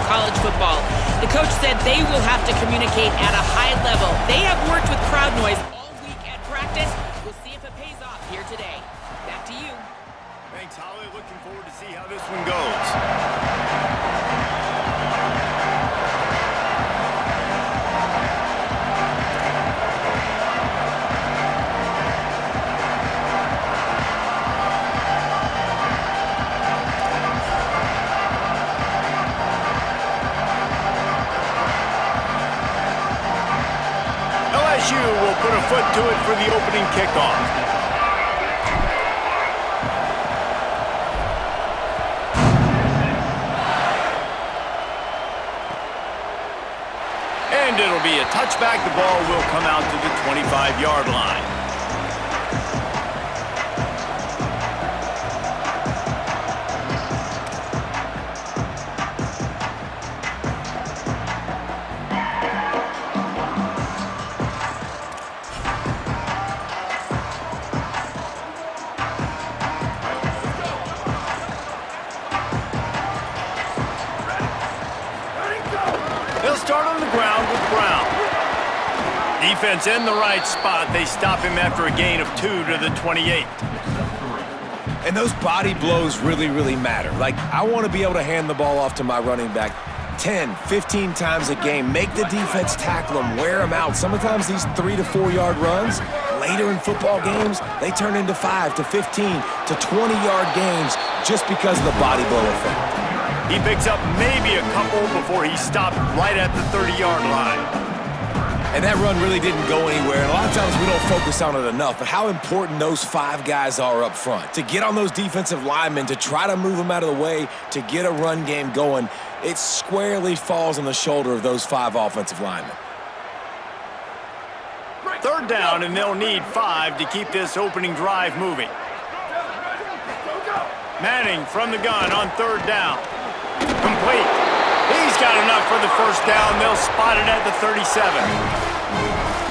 college football. The coach said they will have to communicate at a high level. They have worked with crowd noise all week at practice. We'll see if it pays off here today. Back to you. Thanks, Holly. Looking forward to see how this one goes. LSU will put a foot to it for the opening kickoff. And it'll be a touchback. The ball will come out to the 25-yard line. They'll start on the ground with Brown. Defense in the right spot. They stop him after a gain of 2 to the 28. And those body blows really, really matter. Like, I want to be able to hand the ball off to my running back 10, 15 times a game. Make the defense tackle him, wear him out. Sometimes these 3 to 4 yard runs, later in football games, they turn into 5 to 15 to 20-yard gains just because of the body blow effect. He picks up maybe a couple before he stopped right at the 30-yard line. And that run really didn't go anywhere. And a lot of times we don't focus on it enough, but how important those 5 guys are up front. To get on those defensive linemen, to try to move them out of the way, to get a run game going, it squarely falls on the shoulder of those 5 offensive linemen. Third down, and they'll need 5 to keep this opening drive moving. Manning from the gun on third down. Complete. He's got enough for the first down. They'll spot it at the 37.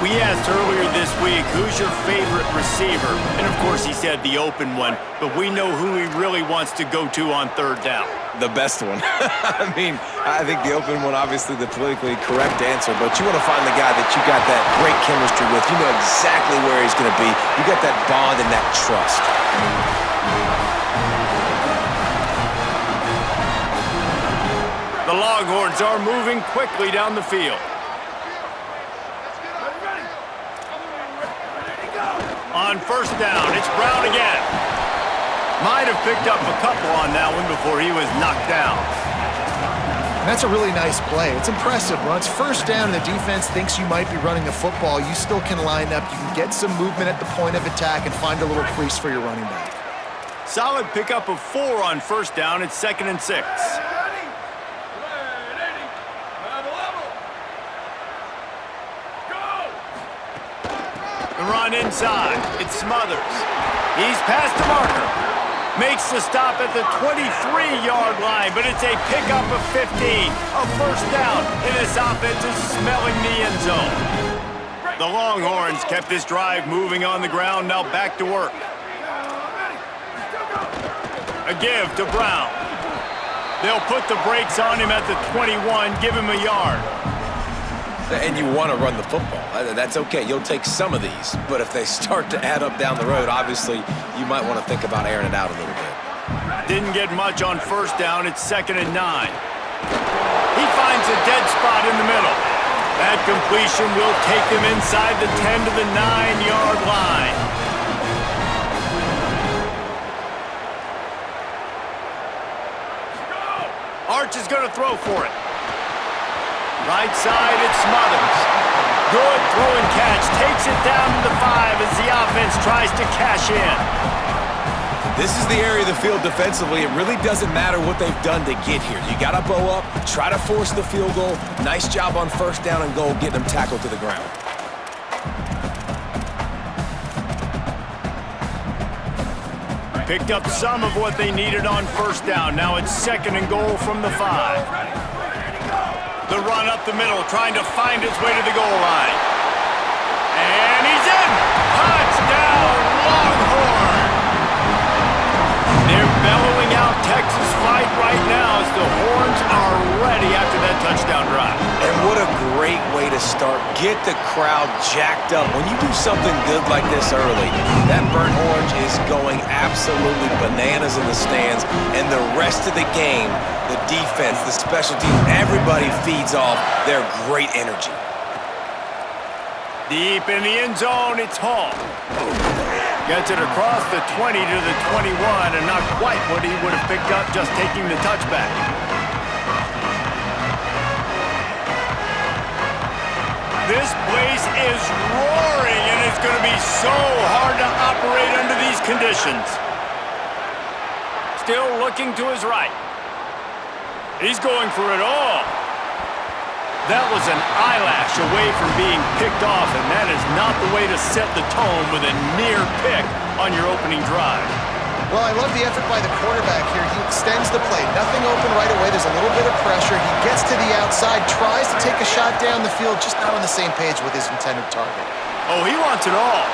We asked earlier this week, who's your favorite receiver? And, of course, he said the open one, but we know who he really wants to go to on third down. The best one. I mean, I think the open one, obviously the politically correct answer, but you want to find the guy that you got that great chemistry with. You know exactly where he's going to be. You got that bond and that trust. The Longhorns are moving quickly down the field. On first down, it's Brown again. Might have picked up a couple on that one before he was knocked down. And that's a really nice play. It's impressive. When it's first down and the defense thinks you might be running the football, you still can line up. You can get some movement at the point of attack and find a little crease for your running back. Solid pickup of 4 on first down. It's 2nd and 6. The run inside. It's Smothers. He's past the marker. Makes the stop at the 23-yard line, but it's a pickup of 15. A first down, and this offense is smelling the end zone. The Longhorns kept this drive moving on the ground, now back to work. A give to Brown. They'll put the brakes on him at the 21, give him a yard. And you want to run the football. That's okay. You'll take some of these. But if they start to add up down the road, obviously, you might want to think about airing it out a little bit. Didn't get much on first down. It's 2nd and 9. He finds a dead spot in the middle. That completion will take him inside the 10 to the 9-yard line. Arch is going to throw for it. Right side, it's Smothers. Good throw and catch. Takes it down to the 5 as the offense tries to cash in. This is the area of the field defensively. It really doesn't matter what they've done to get here. You got to bow up, try to force the field goal. Nice job on first down and goal, getting them tackled to the ground. Picked up some of what they needed on first down. Now it's 2nd and goal from the 5. The run up the middle, trying to find his way to the goal line. And he's in! Touchdown, Longhorn! They're bellowing out Texas fight right now as the Horns are ready after to start. Get the crowd jacked up. When you do something good like this early, that burnt orange is going absolutely bananas in the stands, and the rest of the game, the defense, the special teams, everybody feeds off their great energy. Deep in the end zone, it's Hall. Gets it across the 20 to the 21, and not quite what he would have picked up just taking the touchback. This place is roaring, and it's going to be so hard to operate under these conditions. Still looking to his right. He's going for it all. That was an eyelash away from being picked off, and that is not the way to set the tone with a near pick on your opening drive. Well, I love the effort by the quarterback here. He extends the play. Nothing open right away. There's a little bit of pressure. He gets to the outside, tries to take a shot down the field, just not on the same page with his intended target. Oh, he wants it all.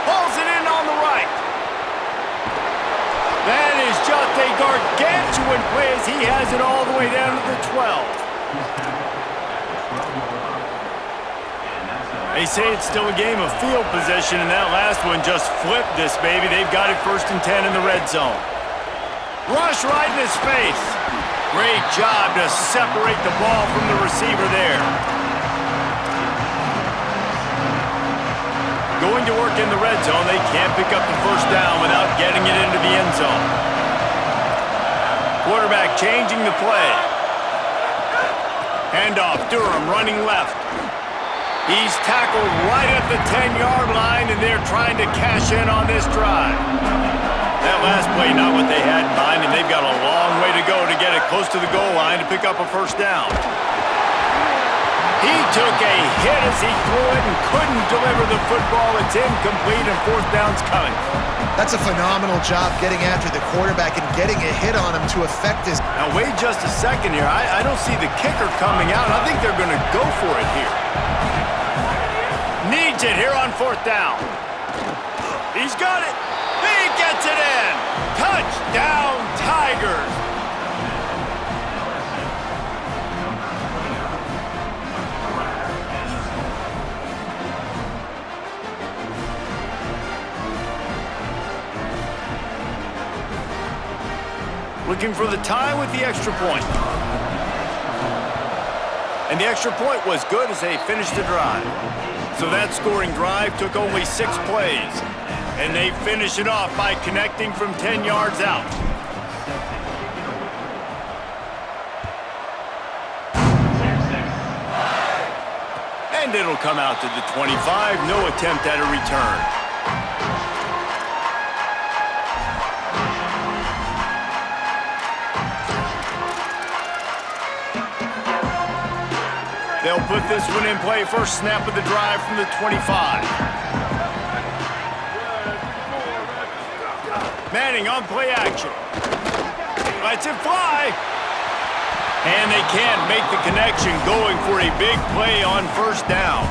Pulls it in on the right. That is just a gargantuan play as he has it all the way down to the 12. They say it's still a game of field possession, and that last one just flipped this baby. They've got it 1st and 10 in the red zone. Rush right in his face. Great job to separate the ball from the receiver there. Going to work in the red zone. They can't pick up the 1st down without getting it into the end zone. Quarterback changing the play. Handoff, Durham running left. He's tackled right at the 10-yard line, and they're trying to cash in on this drive. That last play, not what they had in mind, and they've got a long way to go to get it close to the goal line to pick up a 1st down. He took a hit as he threw it and couldn't deliver the football. It's incomplete, and 4th down's coming. That's a phenomenal job getting after the quarterback and getting a hit on him to affect his... Now, wait just a second here. I don't see the kicker coming out. I think they're going to go for it here. Needs it here on 4th down. He's got it. He gets it in. Touchdown, Tigers. Looking for the tie with the extra point. And the extra point was good as they finished the drive. So that scoring drive took only 6 plays. And they finish it off by connecting from 10 yards out. And it'll come out to the 25. No attempt at a return. They'll put this one in play. 1st snap of the drive from the 25. Manning on play action. Lets it fly. And they can't make the connection, going for a big play on 1st down.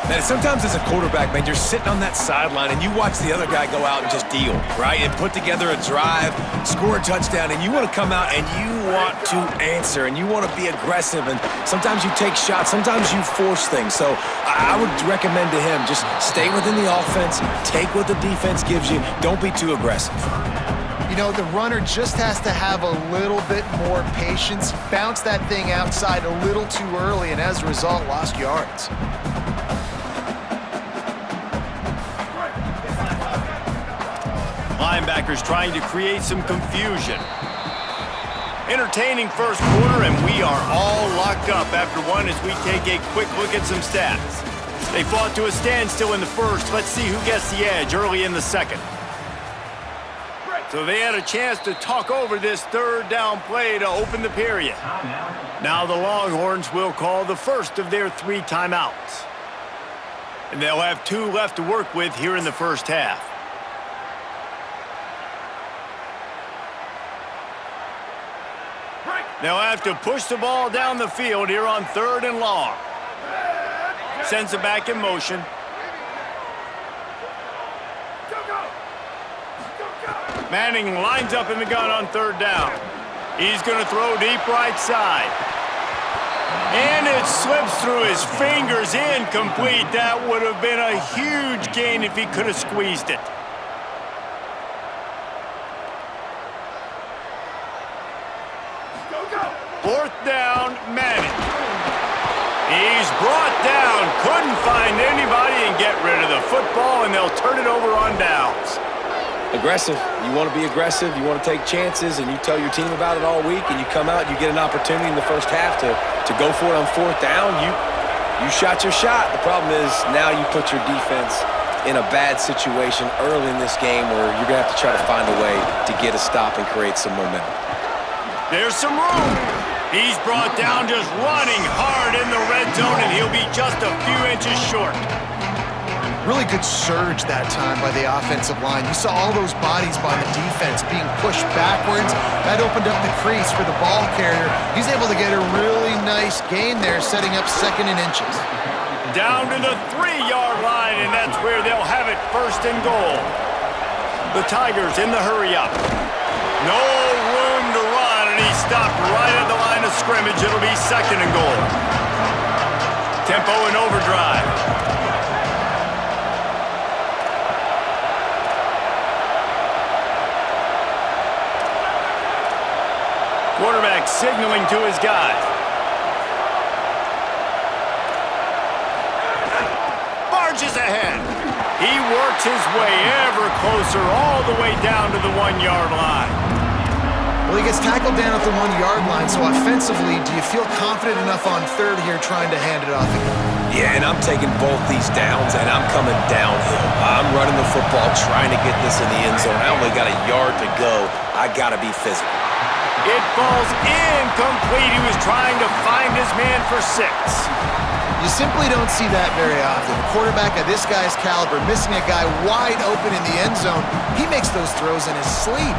Man, sometimes as a quarterback, man, you're sitting on that sideline and you watch the other guy go out and just deal, right? And put together a drive, score a touchdown, and you want to come out and you want to answer and you want to be aggressive. And sometimes you take shots, sometimes you force things. So I would recommend to him, just stay within the offense, take what the defense gives you, don't be too aggressive. You know, the runner just has to have a little bit more patience, bounce that thing outside a little too early, and as a result, lost yards. Linebackers trying to create some confusion. Entertaining 1st quarter, and we are all locked up after one as we take a quick look at some stats. They fought to a standstill in the 1st. Let's see who gets the edge early in the 2nd. So they had a chance to talk over this 3rd down play to open the period. Now the Longhorns will call the 1st of their 3 timeouts. And they'll have 2 left to work with here in the 1st half. They'll have to push the ball down the field here on 3rd and long. Sends it back in motion. Manning lines up in the gun on 3rd down. He's going to throw deep right side. And it slips through his fingers, incomplete. That would have been a huge gain if he could have squeezed it. Fourth down, Manning. He's brought down, couldn't find anybody and get rid of the football, and they'll turn it over on downs. Aggressive. You want to be aggressive. You want to take chances, and you tell your team about it all week, and you come out and you get an opportunity in the first half to go for it on fourth down. You shot your shot. The problem is now you put your defense in a bad situation early in this game where you're going to have to try to find a way to get a stop and create some momentum. There's some room. He's brought down just running hard in the red zone, and he'll be just a few inches short. Really good surge that time by the offensive line. You saw all those bodies by the defense being pushed backwards. That opened up the crease for the ball carrier. He's able to get a really nice gain there, setting up 2nd and inches. Down to the 3-yard line, and that's where they'll have it, 1st and goal. The Tigers in the hurry up. No room to run, and he stopped right at the line of scrimmage. It'll be 2nd and goal. Tempo and overdrive. Quarterback signaling to his guys. Barges ahead. He works his way ever closer all the way down to the 1-yard line. Well, he gets tackled down at the 1-yard line, so offensively, do you feel confident enough on 3rd here trying to hand it off again? Yeah, and I'm taking both these downs, and I'm coming downhill. I'm running the football, trying to get this in the end zone. I only got a yard to go. I got to be physical. It falls incomplete. He was trying to find his man for 6. You simply don't see that very often. A quarterback of this guy's caliber missing a guy wide open in the end zone. He makes those throws in his sleep.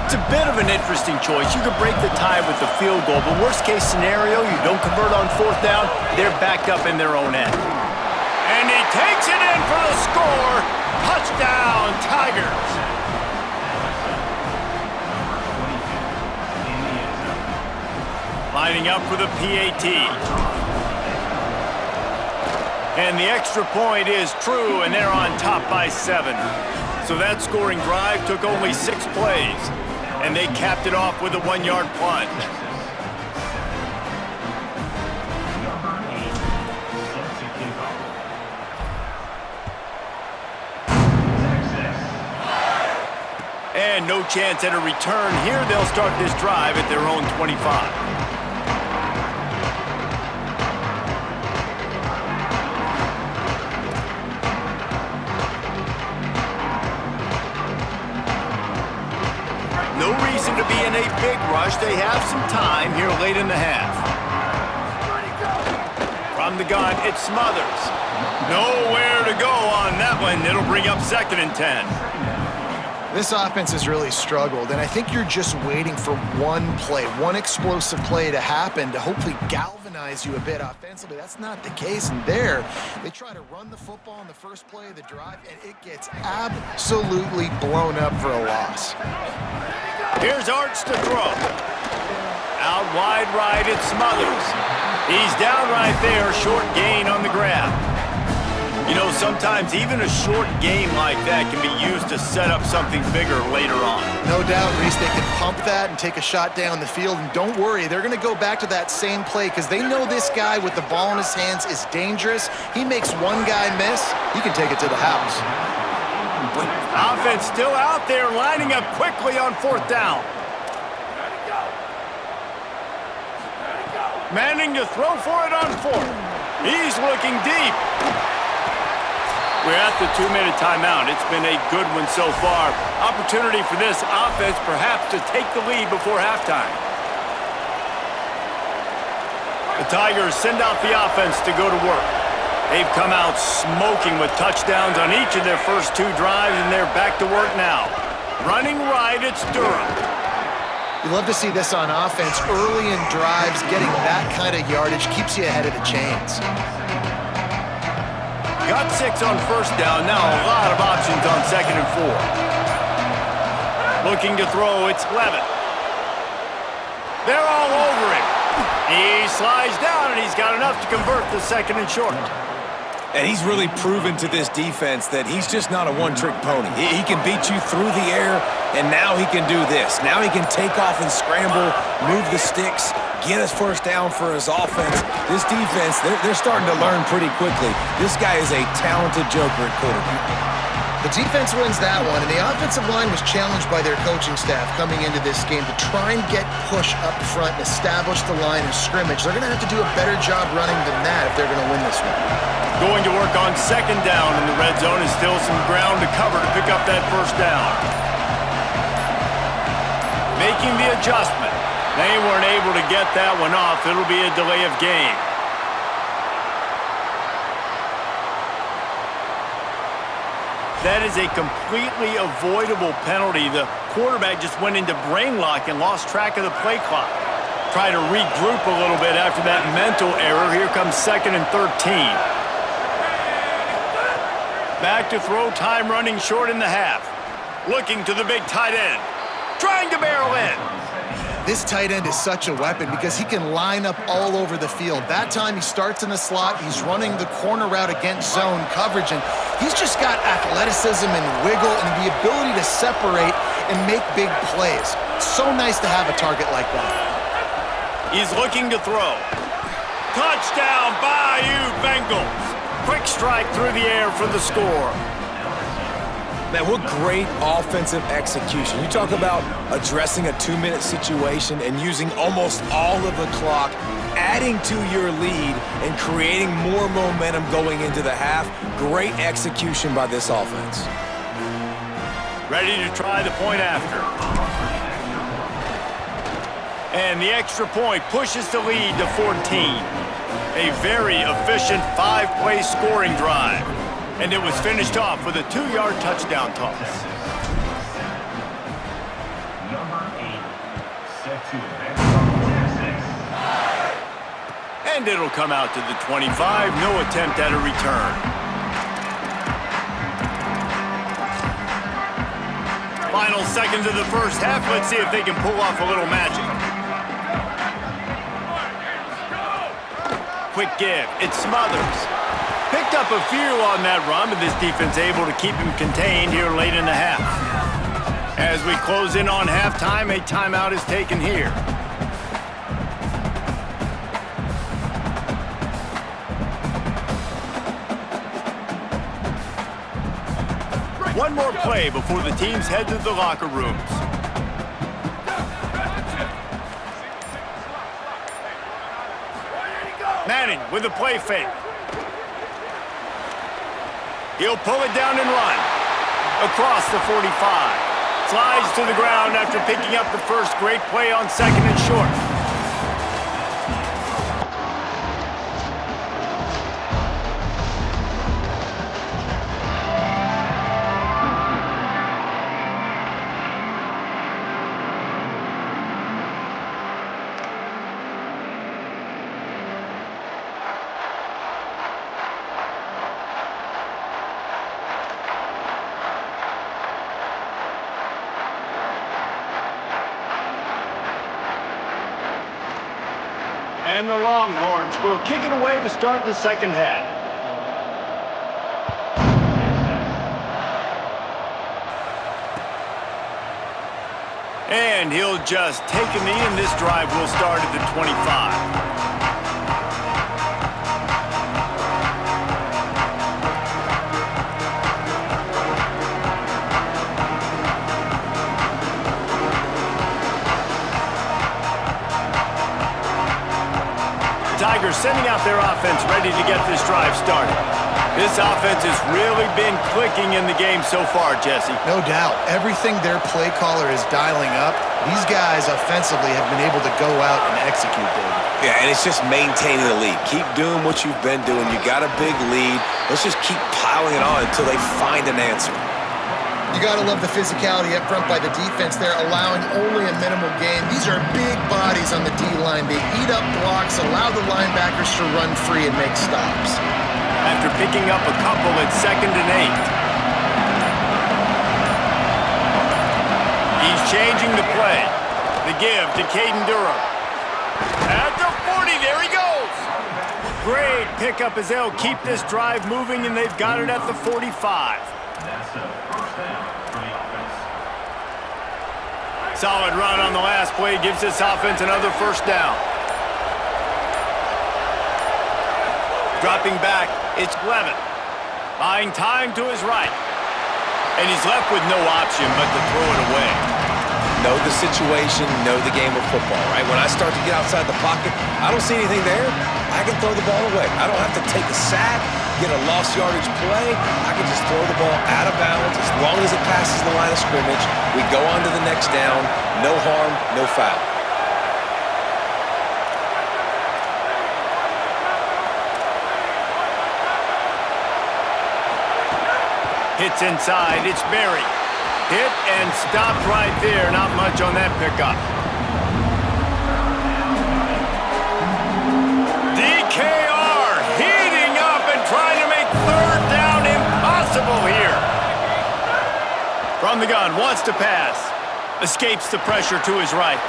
It's a bit of an interesting choice. You could break the tie with the field goal, but worst case scenario, you don't convert on 4th down, they're backed up in their own end. And he takes it in for the score. Touchdown, Tigers. Lining up for the PAT. And the extra point is true, and they're on top by 7. So that scoring drive took only 6 plays, and they capped it off with a 1-yard plunge. And no chance at a return here. They'll start this drive at their own 25. No reason to be in a big rush. They have some time here late in the half. From the gun, it's Smothers. Nowhere to go on that one. It'll bring up 2nd and 10. This offense has really struggled, and I think you're just waiting for one play, one explosive play to happen to hopefully galvanize you a bit offensively. That's not the case, and there, they try to run the football in the first play of the drive, and it gets absolutely blown up for a loss. Here's Arch to throw. Out wide right, it's Smothers. He's down right there, short gain on the grab. You know, sometimes even a short gain like that can be used to set up something bigger later on. No doubt, Reese, they can pump that and take a shot down the field. And don't worry, they're going to go back to that same play because they know this guy with the ball in his hands is dangerous. He makes one guy miss, he can take it to the house. Offense still out there, lining up quickly on 4th down. Manning to throw for it on 4th. He's looking deep. We're at the 2-minute timeout. It's been a good one so far. Opportunity for this offense perhaps to take the lead before halftime. The Tigers send out the offense to go to work. They've come out smoking with touchdowns on each of their first 2 drives, and they're back to work now. Running right, it's Durham. You love to see this on offense. Early in drives, getting that kind of yardage keeps you ahead of the chains. Got 6 on 1st down. Now a lot of options on 2nd and 4. Looking to throw, it's Levitt. They're all over him. He slides down, and he's got enough to convert the second and short. And he's really proven to this defense that he's just not a one-trick pony. He can beat you through the air, and now he can do this. Now he can take off and scramble, move the sticks, get his first down for his offense. This defense, they're starting to learn pretty quickly. This guy is a talented joker at quarterback. The defense wins that one, and the offensive line was challenged by their coaching staff coming into this game to try and get push up front and establish the line of scrimmage. They're going to have to do a better job running than that if they're going to win this one. Going to work on second down in the red zone is still some ground to cover to pick up that first down. Making the adjustment. They weren't able to get that one off. It'll be a delay of game. That is a completely avoidable penalty. The quarterback just went into brain lock and lost track of the play clock. Try to regroup a little bit after that mental error. Here comes 2nd and 13. Back to throw, time running short in the half. Looking to the big tight end. Trying to barrel in. This tight end is such a weapon because he can line up all over the field. That time he starts in the slot, he's running the corner route against zone coverage, and he's just got athleticism and wiggle and the ability to separate and make big plays. So nice to have a target like that. He's looking to throw. Touchdown, Bayou Bengals. Quick strike through the air for the score. Man, what great offensive execution. You talk about addressing a 2-minute situation and using almost all of the clock, adding to your lead and creating more momentum going into the half. Great execution by this offense. Ready to try the point after. And the extra point pushes the lead to 14. A very efficient 5-play scoring drive. And it was finished off with a 2-yard touchdown toss. And it'll come out to the 25. No attempt at a return. Final seconds of the first half. Let's see if they can pull off a little magic. Quick give. It's Smothers. Picked up a few on that run, but this defense able to keep him contained here late in the half. As we close in on halftime, a timeout is taken here. One more play before the teams head to the locker rooms. Manning with a play fake. He'll pull it down and run across the 45. Slides to the ground after picking up the first. Great play on 2nd and short. And the Longhorns will kick it away to start the second half. And he'll just take a knee, and this drive will start at the 25. Tigers sending out their offense ready to get this drive started. This offense has really been clicking in the game so far, Jesse. No doubt. Everything their play caller is dialing up, these guys offensively have been able to go out and execute, David. Yeah, and it's just maintaining the lead. Keep doing what you've been doing. You got a big lead. Let's just keep piling it on until they find an answer. You got to love the physicality up front by the defense there, allowing only a minimal gain. These are big bodies on the D-line. They eat up blocks, allow the linebackers to run free and make stops. After picking up a couple at 2nd and 8. He's changing the play. The give to Caden Durham. At the 40, there he goes. Great pickup as they'll keep this drive moving, and they've got it at the 45. Solid run on the last play gives this offense another first down. Dropping back, it's Levin. Buying time to his right. And he's left with no option but to throw it away. Know the situation, know the game of football, right? When I start to get outside the pocket, I don't see anything there. I can throw the ball away. I don't have to take a sack, get a lost yardage play. I can just throw the ball out of bounds. As long as it passes the line of scrimmage, we go on to the next down. No harm, no foul. Hits inside, it's Berry. Hit and stopped right there. Not much on that pickup. DKR heating up and trying to make third down impossible here. From the gun, wants to pass. Escapes the pressure to his right.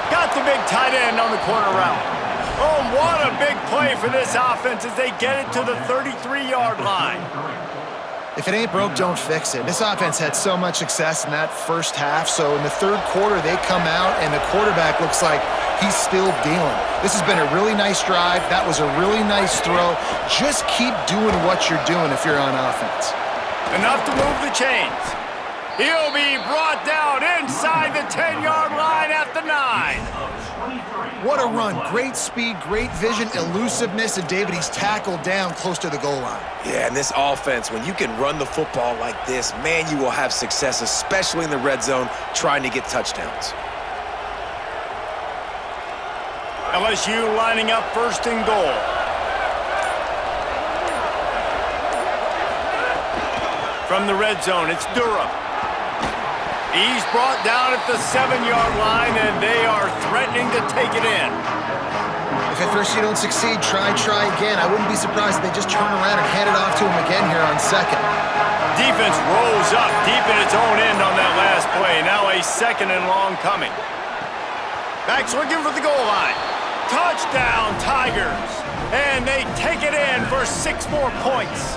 Got the big tight end on the corner route. Oh, what a big play for this offense as they get it to the 33-yard line. If it ain't broke, don't fix it. This offense had so much success in that first half, so in the third quarter, they come out, and the quarterback looks like he's still dealing. This has been a really nice drive. That was a really nice throw. Just keep doing what you're doing if you're on offense. Enough to move the chains. He'll be brought down inside the 10-yard line at the 9. What a run. Great speed, great vision, elusiveness, and David, he's tackled down close to the goal line. Yeah, and this offense, when you can run the football like this, man, you will have success, especially in the red zone, trying to get touchdowns. LSU lining up first and goal. From the red zone, it's Durham. He's brought down at the 7-yard line, and they are threatening to take it in. If at first you don't succeed, try again. I wouldn't be surprised if they just turn around and hand it off to him again here on second. Defense rolls up deep in its own end on that last play. Now a second and long coming. Backs looking for the goal line. Touchdown, Tigers. And they take it in for 6 more points.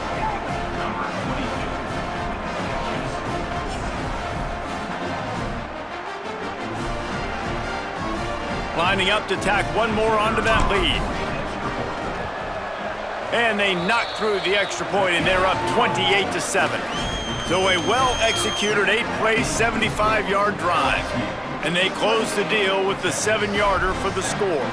Lining up to tack one more onto that lead. And they knock through the extra point, and they're up 28-7. So a well-executed 8-play, 75-yard drive. And they close the deal with the 7-yarder for the score.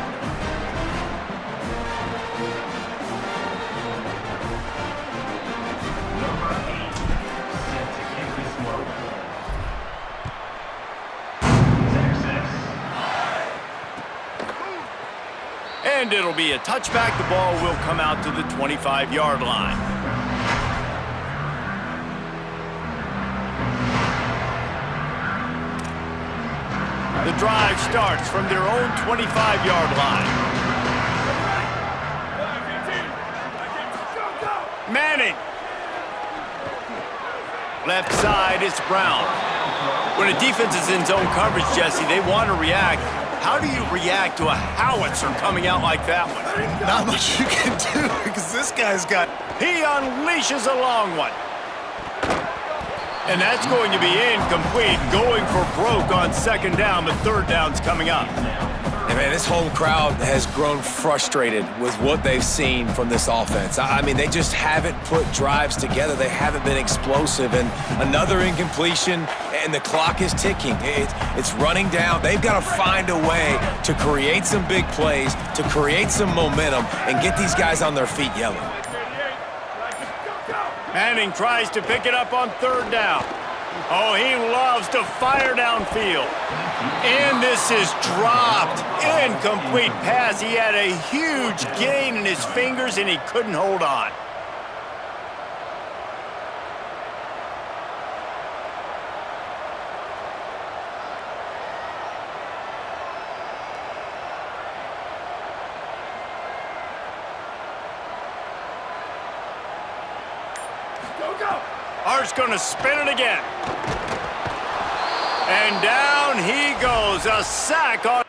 And it'll be a touchback. The ball will come out to the 25-yard line. The drive starts from their own 25-yard line. Manning. Left side, it's Brown. When a defense is in zone coverage, Jesse, they want to react. How do you react to a howitzer coming out like that one? Not much you can do because this guy's got... He unleashes a long one. And that's going to be incomplete, going for broke on second down, but third down's coming up. And man, this home crowd has grown frustrated with what they've seen from this offense. I mean, they just haven't put drives together. They haven't been explosive. And another incompletion, and the clock is ticking. It's running down. They've got to find a way to create some big plays, to create some momentum, and get these guys on their feet yelling. Manning tries to pick it up on third down. Oh, he loves to fire downfield. And this is dropped. Incomplete pass. He had a huge gain in his fingers, and he couldn't hold on. Hart's going to spin it again. And down he goes A sack on